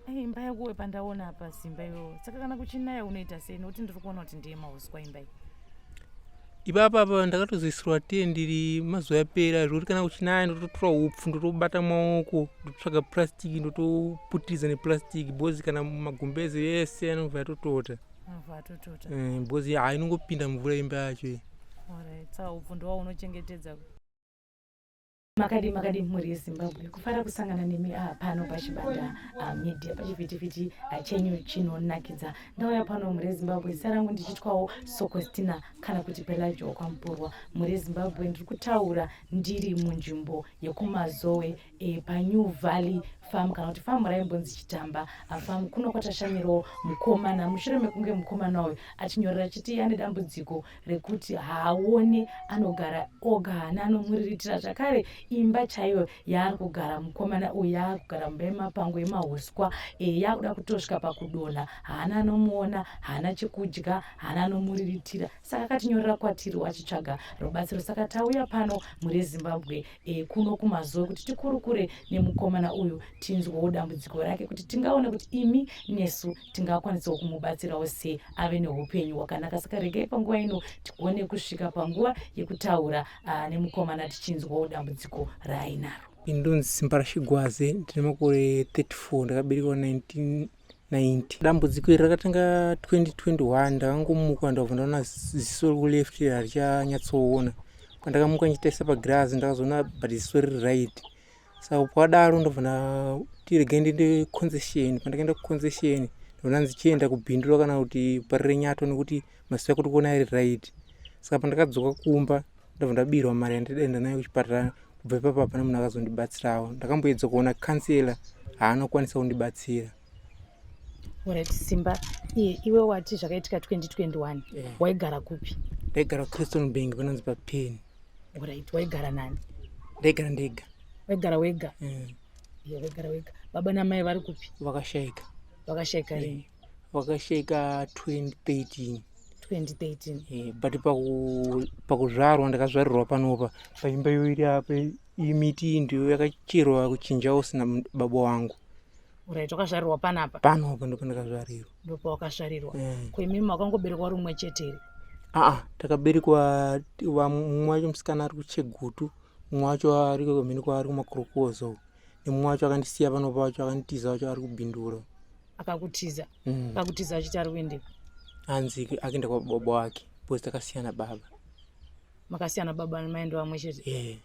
imba yako pandaona apa simba iyoyo saka kana kuchinaya unoita sei nokuti ndiri kuona kuti ndiye mauswa imba iyi. Ipapa ndakatozoisirwa tende mazuva yapera zvokuti kana kuchinaya ndototora upfu ndotobata maoko ndotsvaga purasitiki ndotoputiriza nepurasitiki bhozi kana magumbeze yese anobva atotota bhozi inongopinda mvura imba yacho. Saka upfu ndowa unochengetedza. Makadi mhuri yeZimbabwe kufara kusangana nemi pano pachibanda media pachivhitivhiti chenyu chinonakidza. Ndauya pano mhuri yeZimbabwe zita rangu ndichitwawo Sokostina kana kuti Pelagia Kwamporwa. Mhuri yeZimbabwe ndiri kutaura ndiri munzvimbo yekumazowe paNew Valley Farm kana kuti famu raimbonzi Chitamba famu kuno kwatashanyirawo mukomana mushure mekunge mukomana uyu achinyorera chiti ane dambudziko rekuti haone anogara oga haana anomuriritira zvakare imba chaiyo yaari kugara mukomana uyu yaari kugara mumba yemapango yemahuswa yakuda kutosvika pakudonha haana anomuona haana chekudya haana anomuriritira saka akatinyorera kwatiri wachitsvaga rubatsiro saka tauya pano mhuri yeZimbabwe kuno kumazowe kuti tikurukure nemukomana uyu tinzwewo dambudziko rake kuti tingaone kuti imi nesu tingakwanisawo kumubatsirawo sei ave neupenyu hwakanaka. Saka regai panguva ino tigone kusvika panguva yekutaura nemukomana tichinzwawo dambudziko raainaro. Ndonzi Simba Rashigwaze ndine makore 34 ndakaberekwa 1990. Dambudziko iri rakatanga 2021 ndakangomuka ndabva ndaona ziso rekuleft harichanyatsooona. Pandakamuka ndichitaisa pagirazi ndakazoona but ziso riri right. Saka pakadaro ndabva tiregai ndiende concession. Pandakaenda kuconcession ndaona ndichienda kubhindura kana kuti parire nyato nekuti maziso ako tikuona ari right. Saka pandakadzoka kumba ndabva ndabirwa mari yandidaenda nayo kuchipatara. Kubva ipapo hapana munhu akazondibatsirawo. Ndakamboedza kuona kansela haana kukwanisa kundibatsira. Alright Simba, iwe wati zvakaitika 2021 waigara kupi? Ndaigara Creston Bank panonzi paPen. Alright, waigara nani? Ndaigara ndega. Waigara wega? Waigara wega. Baba namai vari kupi? Vakashaika. Vakashaika rini? Vakashaika 2013. But pakuzvarwa ndakazvarirwa panopa paimba yoiri apa imiti ndiyo yakacherwa kuchinja usina baba wangu. Alright, wakazvarirwa panapa? Panopa ndipo ndakazvarirwa. Ndipo wakazvarirwa. Kwemi makangoberekwa rumwe chete here? Takaberekwa mumwe wacho musikana ari kuChegutu, mumwe wacho ari kumheni kwaari kumaKorokozo, nemumwe wacho akandisiya panopa wacho akanditiza wacho ari kubhindura. Akakutiza? Akakutiza achiti ari kuendeka? Hanzi akaenda kwa baba wake because takasiyana baba. Makasiyana baba namaendo amwe chete?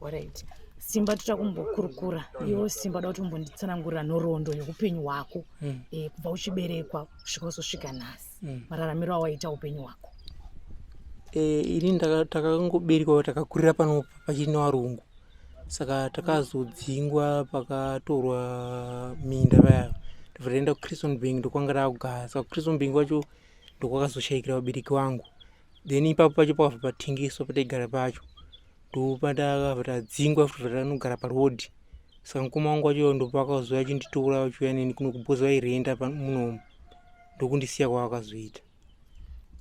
Alright. Simba tutakumbokurukura. Iwo Simba da kuti umbonditsanangurira nhoroondo yeupenyu hwako kubva uchiberekwa kusvika uzosvika nhasi. Mararamiro awaita upenyu hwako. Ini takakangoberekwa takakurira panopa pachiri nevarungu. Saka takazodzingwa pakatorwa minda vaya. Ndobva kuCreston Bank ndokwanga ndakugara. Saka kuCreston Bank wacho ndokwakazoshayikira vabereki vangu. Then ipapo pacho pakabva patengeswa pataigara pacho. Ndopandakabva tadzingwa futi vatanogara parodhi. Saka mukoma wangu wacho ndopakazouya achinditora achiuya neni kuno kubhozi vairenda munomu. Ndokundisiya kwavakazoita.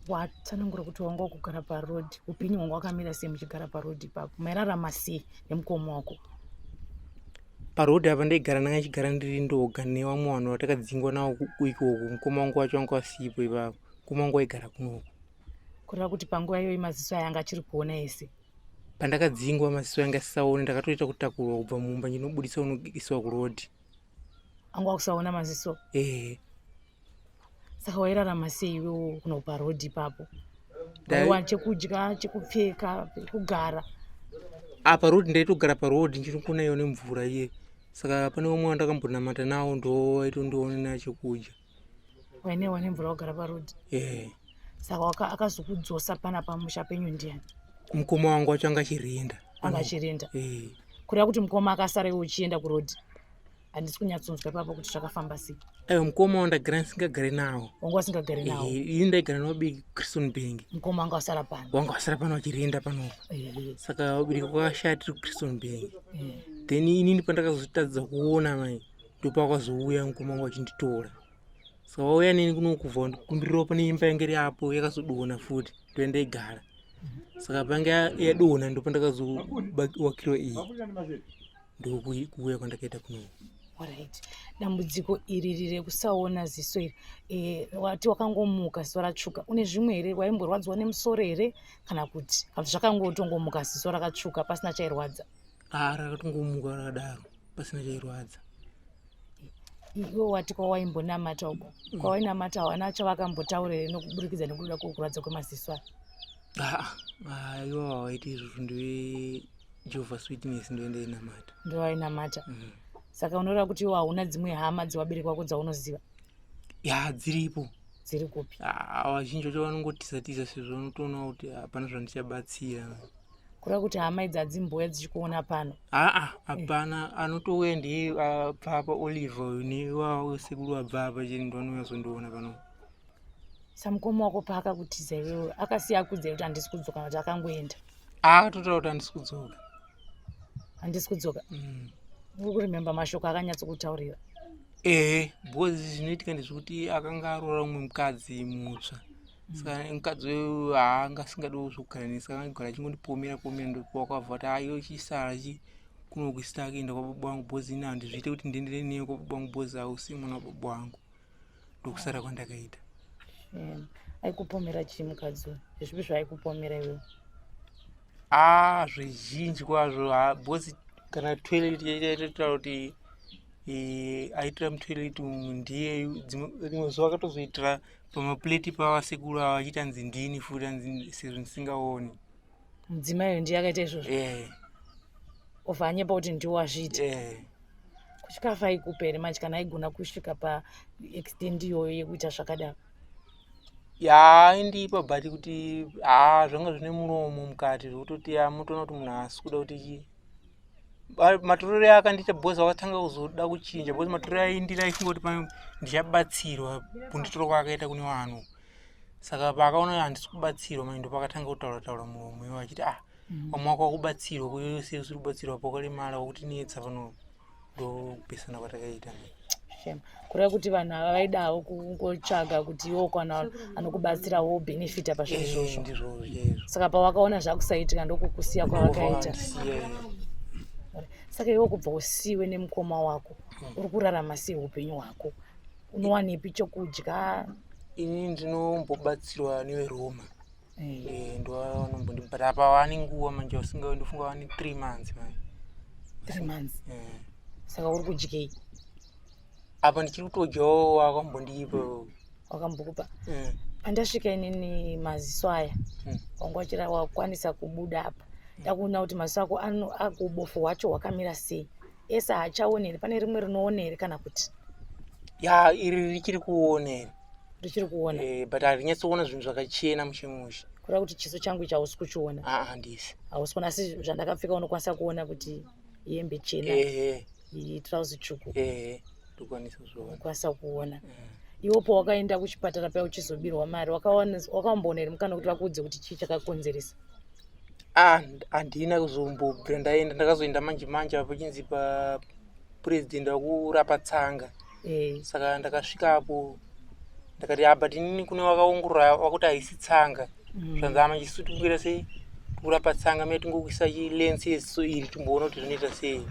Watsanangura kuti wanga kugara parodhi. Upenyu hwanga hwakamira sei muchigara parodhi ipapo? Mairarama sei nemukoma wako? Parodhi apa ndaigara ndanga ndichigara ndiri ndoga nevamwe vanhu vatakadzingwa navo ikoko. Mukoma wangu wacho anga asipo ipapo. Mukoma wangu waigara kunoko. Kureva kuti panguva iyoyi maziso aya anga achiri kuona ese? Pandakadzingwa maziso anga asisaone ndakatoita kutakurwa kubva mumba ndinobudisa unoiswa kurodhi. Anga akusaona maziso? Saka wairarama sei iwewo kuno parodhi ipapo? Waiwana chekudya, chekupfeka, pekugara? Parodhi ndaitogara parodhi ndichitokuona iyo nemvura iye. Saka pane umwe wandakambonamata nawo ndo aitondionera chekudya. Wainewa nemvura wagara parodhi? Saka akazokudzosa panapa musha penyu ndiani? Mukoma wangu wacho anga achirenda. Anga achirenda? Kureva kuti mukoma akasara iwe uchienda kurodhi? Handisi kunyatsonzwa ipapo kuti zvakafamba sei? Mukoma wandagara ndisingagare nawo. Wanga usingagare nawo? Ini ndaigara navabereki kuCreston Bank. Mukoma wanga wasara pano? Wanga wasara pano achirenda panopa. Saka vabereki kwakashaya tiri kuCreston Bank. Then inini pandakazotadza kuona mai ndopakazouya mukoma wangu achinditora. Saka wauya neni kuno kubva kumbirirawo pane imba yange iri apo yakazodonha futi ndoendaigara. Saka panga yadonha ndopandakazowakirwa iyi. Ndokuuya kwandakaita kuno. Alright. Dambudziko iri rekusaona ziso iri, wati wakangomuka ziso ratsvuka, une zvimwe here waimborwadziwa nemusoro here kana kuti zvakangotongomuka ziso rakatsvuka pasina chairwadza? Rakatongomuka rakadaro pasina chairwadza. Iwe wati kwawaimbonamata uko, kwawainamata hawana chavakambotaura here nokuburikidza nekuda kwokurwadza kwemaziso aya? Iwo hawaiti izvozvo, ndiwe Jehovah's Witness ndoendainamata. Ndowainamata. Saka unoreva kuti iwo hauna dzimwe hama dzewabereki wako dzaunoziva? Dziripo. Dziri kupi? Vazhinji vacho vanongotiza sezvo unotoona kuti hapana zvandichabatsira. Kureva kuti hama idzi hadzimbouya dzichikuona pano? Hapana, anotouya ndiye abva apa Oliver newawo sekuru abva apa cheni ndo anouya zondiona pano. Samukoma wako paakakutiza iwewe akasiya akudza kuti handisi kudzoka kuti akangoenda? Akatotaura kuti handisi kudzoka. Handisi kudzoka? Uri kurememba mashoko akanyatsokutaurira? Because zvinoitika ndezvekuti akanga aroora umwe mukadzi mutsva. Saka mukadzi weyu haanga asingadiwo zvokugara neni, saka angagara achingondipomera ndokwakabva kuti iwe chisara kunokuisita akaenda kwababa vangu because ini handizviite kuti ndiendere newe kwababa vangu because hausi mwana wababa vangu. Ndokusara kwandakaita. Aikupomera chii mukadzi uyu? Zvipi zvaaikupomera iwewe? Zvizhinji kwazvo because kana toilet yaitaura kuti aitira mutoilet ndiye rimwe zuva akatozoitira pamapureti pavasekuru ava achitanzi ndini futi anzi sezvo ndisingaoni. Mudzimayo ndiye akaita izvozvo? Obva anyepa kuti ndiwo wazviita? Kuchikafa aikupa here manje kana aigona kusvika paextend iyoyo yekuita zvakadaro? Aindipa but kuti zvanga zvine muromo mukati zvokutoti mutoona kuti munhu haasi kuda kuti matorero akandiita bhozi wakatanga kuzoda kuchinja bhozi matorero aindira aifungoti ndichabatsirwa kunditoro kwaakaita kune vanhu. Saka paakaona handisi kubatsirwa maindo pakatanga kutaura muromo iwo achiti wamwe wako wakubatsirwa kuyo sei usiri kubatsirwa pakaremara wakutinetsa pano. Ndopesana kwatakaita. Kureva kuti vanhu ava vaida havo kungotsvaga kuti iwo kana anokubatsira wo benefita pazvinhu izvozvo. Ndizvozvo. Saka pawakaona zvakusaitika ndokukusiya kwavakaita. Saka iwe kubva usiwe nemukoma wako uri kurarama sei upenyu hwako? Unowanepi chokudya? Ini ndinombobatsirwa neveroma. Ndovanombondipa but apa vane nguva manje usingaendofunga vane 3 months manje. 3 months? Saka uri kudyei? Apa ndichiri kutodyawo wakambondipa. Wakambokupa? Pandasvika inini maziso aya wanga wachira wakwanisa kubuda apa, ndakuona kuti maziso ako ubofu hwacho hwakamira sei? Ese haachaoni here? Pane rimwe rinoona here kana kuti? Iri richiri kuona here. Richiri kuona? But harinyatsoona zvinhu zvakachena mushemushe. Kureva kuti chiso changu ichi hausi kuchiona? Handisi. Hausi kuona, asi zvandakapfeka unokwanisa kuona kuti hembe chena, trouzi tsvuku. Ndokwanisa kuzviona. Unokwanisa kuona. Iwo pawakaenda kuchipatara paya uchizobirwa mari wakamboona here mukana kuti vakuudze kuti chii chakakonzeresa? Handina kuzombobvira ndaenda, ndakazoenda manje apo chinzi papurezidendi wakurapa tsanga. Saka ndakasvikapo ndakati but inini kune wakaongorora wakuti haisi tsanga. Zvanzi manje isu tikuita sei kurapa tsanga mei tingokuisa chilensi yeziso iri timboona kuti zvinoita sei.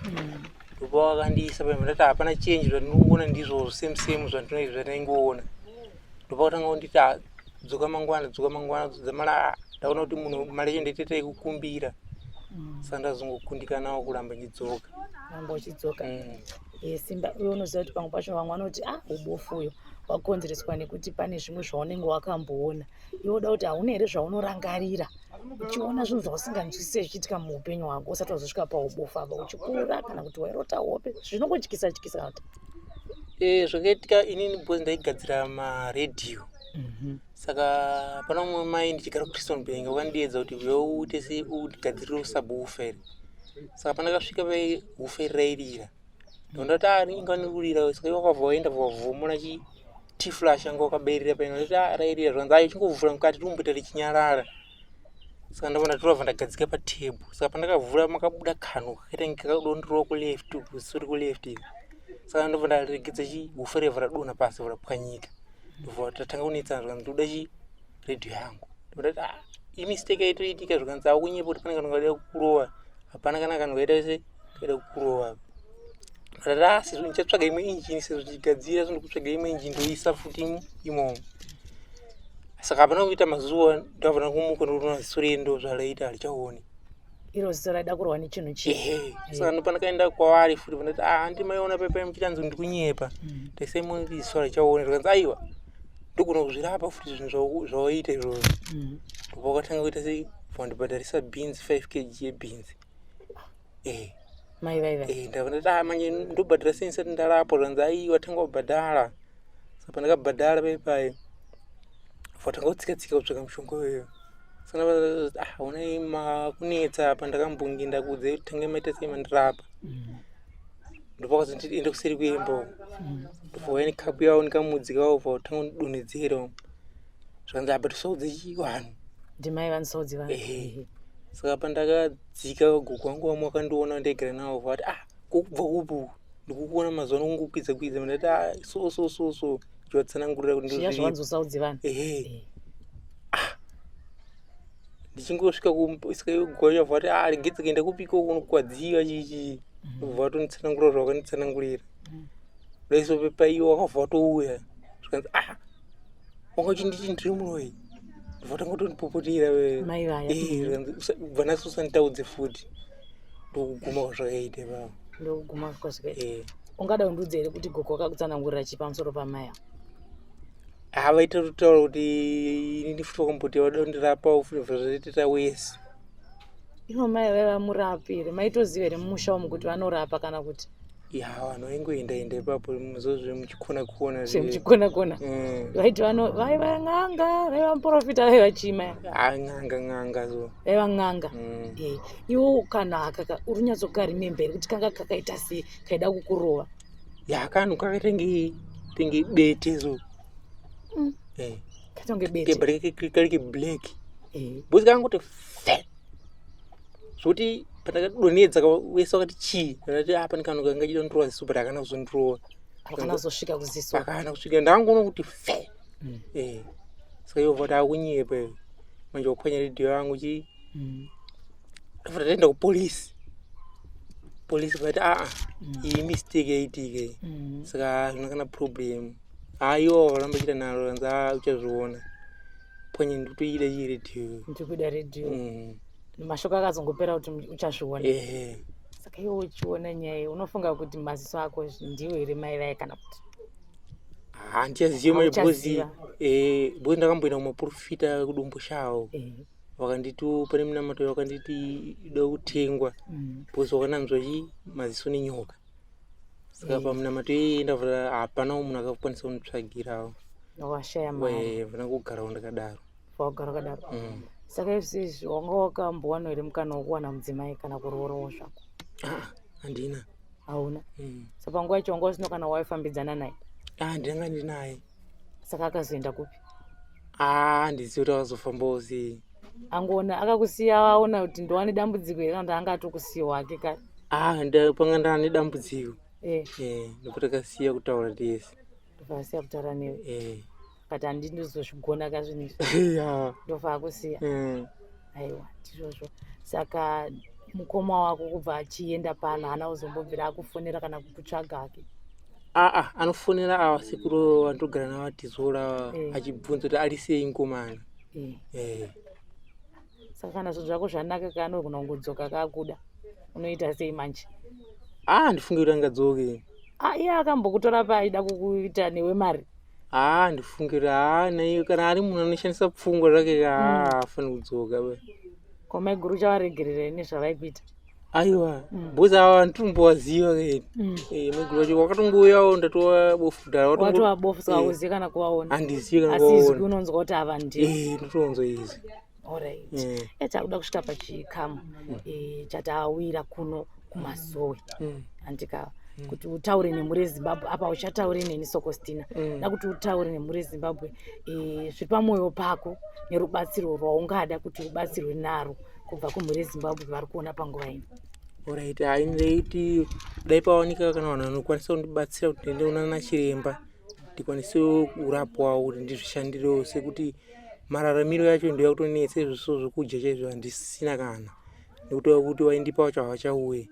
Ndopa wakandiisa pamwe ndati hapana chenji zvandinongoona ndizvo same zvandaingoona. Ndopa kutanga kunditi dzoka mangwana dzamara ndaona kuti munhu mari chendoiteta yekukumbira. Saka ndazongokundika nawo kuramba ndidzoka. Ramba uchidzoka? Simba uyo unoziva kuti pamwe pacho vamwe vanoti ubofu uyo wakonzereswa nekuti pane zvimwe zvaunenge wakamboona. Iwe uda kuti hauna here zvaunorangarira uchiona zvinhu zvausinganzwisise zvichiitika muupenyu hwako usati wazosvika paubofu apa uchikura kana kuti wairota hope zvinongotyisa kuti? Zvakaitika inini because ndaigadzira maredhiyo. Saka pana umwe mai ndichigara kuChriston Bank wakandiedza kuti uite sei utigadzirire subwoofer. Saka pandakasvika pahoofer rairira ndondati inganirira. Saka wakabva waenda wavhomora T-flash anga wakabairira paino ndoti rairira zvanzi chingovhura mukati tinomboita richinyarara. Saka ndabva ndagadzika patebho. Saka pandakavhura makabuda kano kakaita kakadonderwa kuleft kusuri kuleft. Saka ndobva ndaregedza hoofer radonha pasi rapwanyika. Ndobva tatanga kunetsana zvakanzi ndoda redhiyo yangu. Ndoti imistake yaitoitika zvakanzi akunyepa kuti pane kanhu kaida kukurova. Hapana kana kanhu kaida kukurova. ratasi nichatsvaga imwe injini sezvo tichigadzira zvinokutsvaga imwe injini ndoisa futi imomo. Saka hapana kuita mazuva ndavana kumuka ndoona ziso rendo zvaraita harichaoni. iro ziso raida kurwa nechinhu chii. Saka ndopana kaenda kwavari futi vandati ndimaiona pepai muchitanzi ndiri kunyepa taisai ziso harichaoni. Zvakanzi aiwa ndogona kuzvirapa futi zvinhu zvawaita izvozvo. Ndopa wakatanga kuita sei vandibhadharisa beans 5 kg yebeans. Mai vaiva. Ndavandati manje ndobhadhara sei ndisati ndarapwa. Zvakanzi aiwa tanga wabhadhara. Saka pandakabhadhara paipai watanga kutsika kutsvaga mushonga weyo. Saka onai makunetsa pandakambonge ndakudze tange maita sei mandirapa. Ndopa wakazoti ndiende kuseri kwemba. Ndofauya nekapu yawo nekamudzika ubva watanga kundidonhedzera. Zvakanzi apa tisaudze chivanhu. Ndimai vanisaudze vanhu. Saka pandakadzika gogo wangu wamwe wakandiona ndaigara nawo vati kokubva upu ndikukuona mazuva ano kungokwidza kwidza. Ndati so ndiwatsanangurira kuti zviya zvawanzosaudze vanhu. Ndichingosvika kuisika gogo yabva ati regedza kuenda kupiko kunokwadziwa chichi. Ubva watonditsanangurira zvawakanditsanangurira. Daiso pepaiwo wakabva watouya. Zvikanzi wanga uchinditi ndiri munoi. Ndotanga kutondipopotera mai vaya. Ubva naso usanditaudze futi. Ndokuguma kwazvakaita ipapo. Ndokuguma kwazvakaita. Ungada kundiudza here kuti gogo akakutsanangurira chi pamusoro pamai avo? Vaita kutaura kuti inini futi wakamboti wada kundirapa futi zvazvaita wese. Ivo mai vaiva murapire maitoziva here mumusha umu kuti vanorapa kana kuti? Vanhu vaingoenda ipapo muzozve muchikona muchikona vaiti vaiva n'anga vaiva muprofita vaiva chima n'anga so vaiva n'anga. Iwo kana kaka uri nyatsokarimemberi kuti kanga kakaita sei kaida kukurova? Kanhu kakaitenge bete so katonge bete karike black bosi kakangoti fe zvoti pandakadonedza wese wakati chii ndati pane kanhu kanga chida kundirova ziso but hakana kuzondirova. Hakana kuzosvika kuziso? Hakana kusvika ndangoona kuti fe. Saka ivo vati akunyepa manje wapwanya redhiyo yangu chii ndobva tataenda kupolisi. Polisi vati iyi mistake yaitika. Saka zvina kana problem. Iwo varamba chita naro vanzi uchazviona. Pwanya nditoida chii redhiyo. Ndikuda redhiyo. Mashoko akazongopera kuti uchazviona. Saka iwo uchiona nyaya unofunga kuti maziso ako ndiwo here mai vaye kana kuti? Ndichaziva mai bhozi ndakamboenda kumaprofita kudumbu shawo. Vakanditi pane munamato wakanditi ida kutengwa bhozi wakananzwa maziso nenyoka. Saka pamunamato ndabva hapana munhu akakwanisa kunditsvagirawo. Washaya mari. Vana kugarawo ndakadaro. Wagara wakadaro. Saka izvizvi wanga wakambowana here mukana wokuwana mudzimai kana kuroorowo zvako? Handina. Hauna? Saka panguva yacho wanga usina kana waifambidzana naye? Ndanga ndinaye. Saka akazoenda kupi? Handizivi kuti akazofambawo sei. Angoona akakusiya aona kuti ndowane dambudziko here kana kuti anga atokusiyawo hake kare? Panga ndava nedambudziko. Ndopa takasiya kutaura tese. Ndokasiya kutaura newe? Kati handidi ndizozvigona kazvinhu ndofa akusiya. Aiwa ndizvozvo. Saka mukoma wako kubva achienda pano haana kuzombobvira akufonera kana kukutsvaga hake? Anofonera sekuru vandogara navo atizora achibvunza kuti ari sei mukomana. Saka kana zvinhu zvako zvanaka kaanogona kungodzoka kakuda unoita sei manje? Ndifunge kuti angadzoke. Iye akambokutora paaida kukuita newe mari? Ndifunge kuti naiye kana ari munhu anoshandisa pfungwa zvake afani kudzoka. Ko mai guru chavaregerera nezvavaikuita? Aiwa bhozi ava nditombowaziva kaini. Mai guru vacho wakatongouyawo ndatova bofu dhara. Watova bofu saka hauzivi kana kuvaona? Handizivi kana kuvaona. Asi izwi unonzwa kuti ava ndiye? Ndotonzwa izvi. Alright. Takuda kusvika pachikamu chatawira kuno kumazowe handikava kuti utaure nemhuri yeZimbabwe. Apa uchataure neni Sokostina. Nakuti utaure nemhuri yeZimbabwe zviri pamwoyo pako nerubatsiro rwaungada kuti rubatsirwe naro kubva kumhuri yeZimbabwe vari kuona panguva ino. Alright, ndaiti dai pawanika kana vanhu vanokwanisa kundibatsira kuti ndindoona nachiremba ndikwanise kurapwawo kuti ndizvishandirewo sekuti mararamiro yacho ndoyakutonetsa izvo zvokudya chaizvo handisina kana nekuti kuti waindipa wacho havachauye.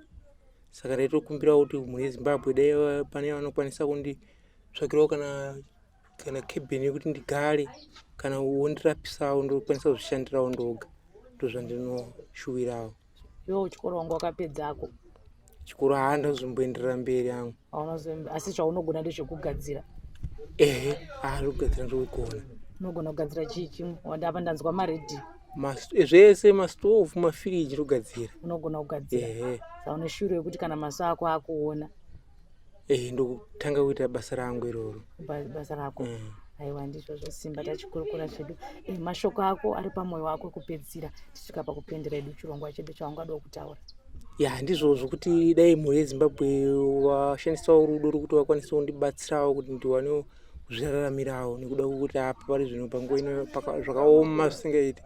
saka ndaitokumbira kuti mune Zimbabwe dai pane vanokwanisa kunditsvakirawo kana cabin yekuti ndigare kana wondirapisawo ndokwanisa kuzvishandirawo ndoga, ndozvandinoshuwirawo. Iwo chikoro wangu wakapedzako? Chikoro handazomboenderera mberi yangu. Asi chaunogona ndezvekugadzira? Ndokugadzira ndokugona. Unogona kugadzira chii? Apa ndanzwa maredhiyo. Zvese masitovu, mafiriji ndogadzira. Unogona kugadzira? Saka une shuro yekuti kana maso ako akuona? Ndokutanga kuita basa rangu iroro. Basa rako? Aiwa, ndizvozvo Simba, tachikurukura chedu. Mashoko ako ari pamwoyo wako kupedzisira tichisvika pakupendera edu chirongwa chedu chaungada kutaura. Ndizvozvo kuti dai mhuri yeZimbabwe washandisawo rudo rokuti wakwanisa kundibatsirawo kuti ndiwanewo kuzviraramirawo, nekuda kwokuti apa pari zvino panguva ino zvakaoma zvisingaiti,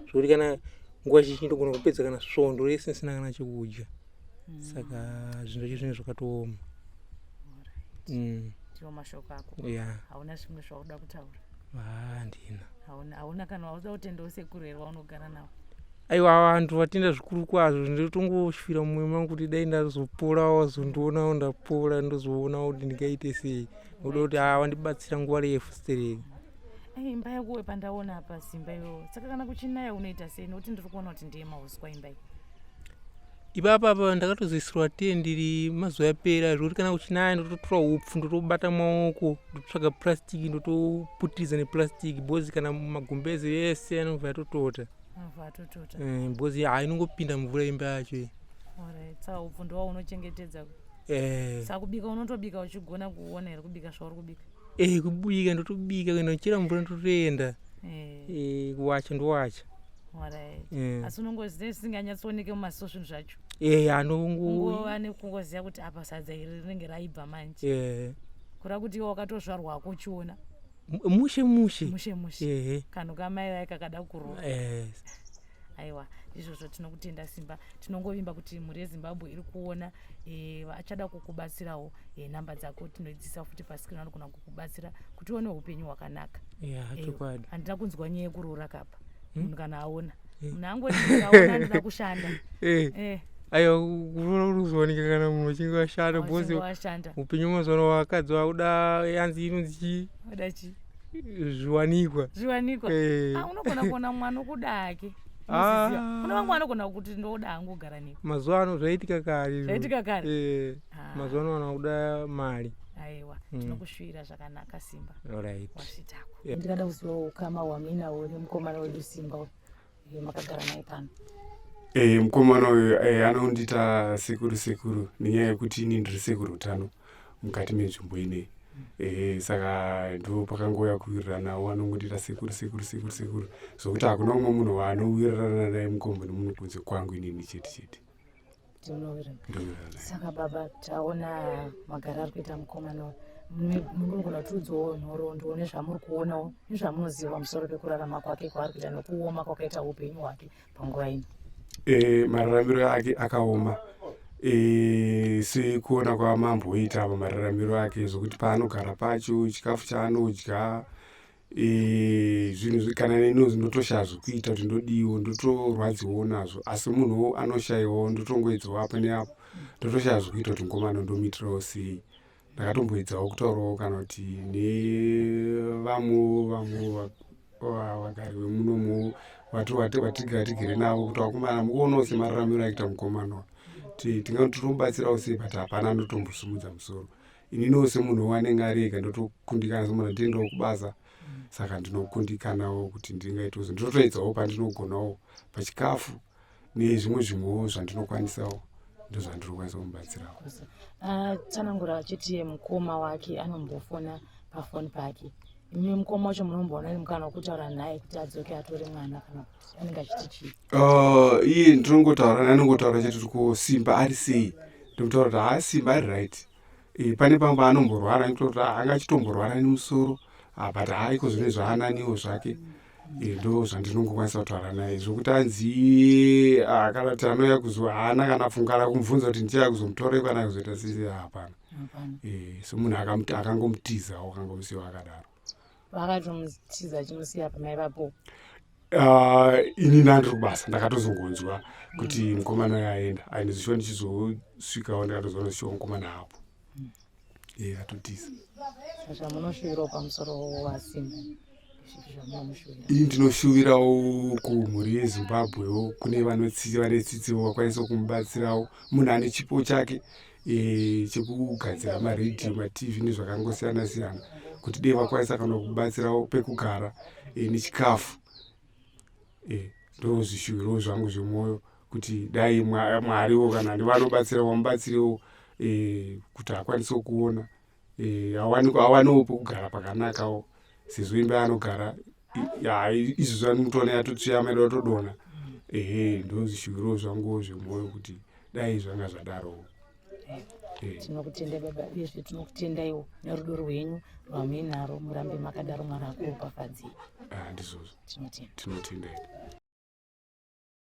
zvokuti kana nguva zhinji ndogona kupedza kana svondo rese sina kana chekudya. Saka zvinhu zvinhu zvakatooma. Ndiwo mashoko ako? Hauna zvimwe zvauda kutaura? Handina. Hauna kana wauda kutendawo sekuru here waunogara nawo? Aiwa, vantu vatenda zvikuru kwazvo, ndinotongoshuvira mumwe mangu kuti dai ndazoporawo wazondionawo ndapora, ndozoonawo kuti ndingaite sei, nokuda kuti wandibatsira nguva refu stereki. Imba yako pandaona apa Simba iwewe, saka kana kuchinaya unoita sei? Nokuti ndiri kuona kuti ndiye mauswa imba iyi. Ipapa ndakatozoisirwa tende mazuva yapera, zvokuti kana kuchinaya ndototora upfu ndotobata maoko, ndotsvaga purasitiki ndotoputiriza nepurasitiki, bhozi kana magumbeze yese anobva yatotota. Bhozi inongopinda mvura imba yacho. Saka upfu ndo unochengetedza? Saka kubika unotobika uchigona kuona here kubika zvauri kubika? Kubika ndotobika, kuenda kuchera mvura ndotoenda. Kuwacha ndowacha. Asi unongoziva zvisinganyatsooneke mumaziso zvinhu zvacho? Ungova nekungoziva kuti apa sadza iri rinenge raibva manje, kura kuti iwe wakatozvarwa wako uchiona mushe kanhu kamai vai kakada kuroa. Aiwa, izvozvo tinokutenda Simba. Tinongovimba kuti mhuri yeZimbabwe iri kuona vachada kukubatsirawo. Namba dzako tinoidzisa futi pasikrini, vanogona kukubatsira kuti uone upenyu hwakanaka. Handina kunzwa nyaya yekuroora kapa. Munhu kana aona munhu angoti ndikaona ndida kushanda. Aiwa, kuroora kunozowanika kana munhu achinge washanda, bhozi upenyu mazuva ano wakadzi wauda yanzi inonzi zviwanikwa. Unogona kuona mwana okuda hake. Kuna vamwe vanogona kuti ndoda hangu kugara newe. Mazuva ano zvaitika kare. Mazuva ano vanoda mari. Aiwa, tinokushuvira zvakanaka Simba. Wasvitako. Ndingada kuziva ukama hwamuinawo nemukomana wedu Simba makagara naye pano. Mukomana uyu anondiita sekuru nenyaya yekuti ini ndiri sekuru utano mukati menzvimbo ineyi. Saka ndo pakangouya kuwirirana wanongoita sekuru zvokuti hakuna umwe munhu waanowirirana naye mukomana muno kunze kwangu inini chete. Saka baba, taona magara ari kuita mukomana munogona kutiudzawo nhoroondo nezvamuri kuonawo nezvamunoziva pamusoro pekurarama kwake kwaari kuita nokuoma kwakaita upenyu hwake panguva ino. Mararamiro ake akaoma. Sekuona kwamamboita mararamiro ake zvokuti paanogara pacho, chikafu chaanodya, zvinhu kana neni ndinotoshaya zvokuita kuti ndodiwo, ndotorwadziwo nazvo, asi munhuwo anoshayiwawo, ndotongoedzawo apa neapo, ndotoshaya zvokuita kuti mukomana ndomuitirawo sei. Ndakatomboedzawo kutaurawo kana kuti nevamwe vagari vemunomu vatigere navo kuti vakomana mukuonawo semararamiro akuita mukomana tingatombatsirawo sei, but hapana ndotombosumudza musoro. Ininiwo semunhu wanenge ari ega ndotokundikana semunhu andiendawo kubasa, saka ndinokundikanawo kuti ndingaitawo ndotoedzawo pandinogonawo pachikafu nezvimwewo zvandinokwanisawo ndozvandinokwanisa kumubatsirawo. Tsanangura achiti mukoma wake anombofona pafoni pake. Imwe mukoma wacho munomboona mukana wokutaura naye kuti adzoke atore mwana kana kuti anenge achiti chii? Iye ndinongotaura naye, anongotaura chete kuti Simba ari sei. Ndomutaura kuti Simba ari right. Pane pamwe anomborwara ndikuti anga achitomborwara nemusoro, but iko zvine zvaananiwo zvake. Ndo zvandinongokwanisa kutaura naye zvokuti anzi kana kuti anouya kuzwa haana kana fungara kumubvunza kuti ndichauya kuzomutora kana kuzoita sei, hapana. Somunhu akangomutizawo, akangomusiyawo akadaro. Vakatomutiza chimusiya pamai vapo? ini ndandiri kubasa ndakatozongonzwa kuti mukomana uyo aenda ainizvishuwa ndichizosvikawo ndakatozoona shuwa mukomana apo atotisa. Saka munoshuwirawo pamusoro wasimba ini ndinoshuvirawo kumhuri yezimbabwewo kune vane tsitsiwo vakwanisa kumubatsirawo munhu ane chipo chake chekugadzira maredhiyo matv nezvakangosiyana siyana kuti dei vakwanisa kana kubatsirawo pekugara nechikafu. Ndo zvishuwiro zvangu zvemwoyo kuti dai mwariwo kana ndivanobatsira vamubatsirewo kuti akwanisewo kuona awanewo pekugara pakanakawo sezvo imba anogara izvozvo anomutoona yatotsveyama yatodonha. Ndo zvishuwiro zvangu zvemwoyo kuti dai zvanga zvadarowo. Tinokutendai baba uyezve tinokutendaiwo nerudo rwenyu rwamuinaro murambe makadaro Mwari akuropafadzei. Ndizvozvo tinotendai.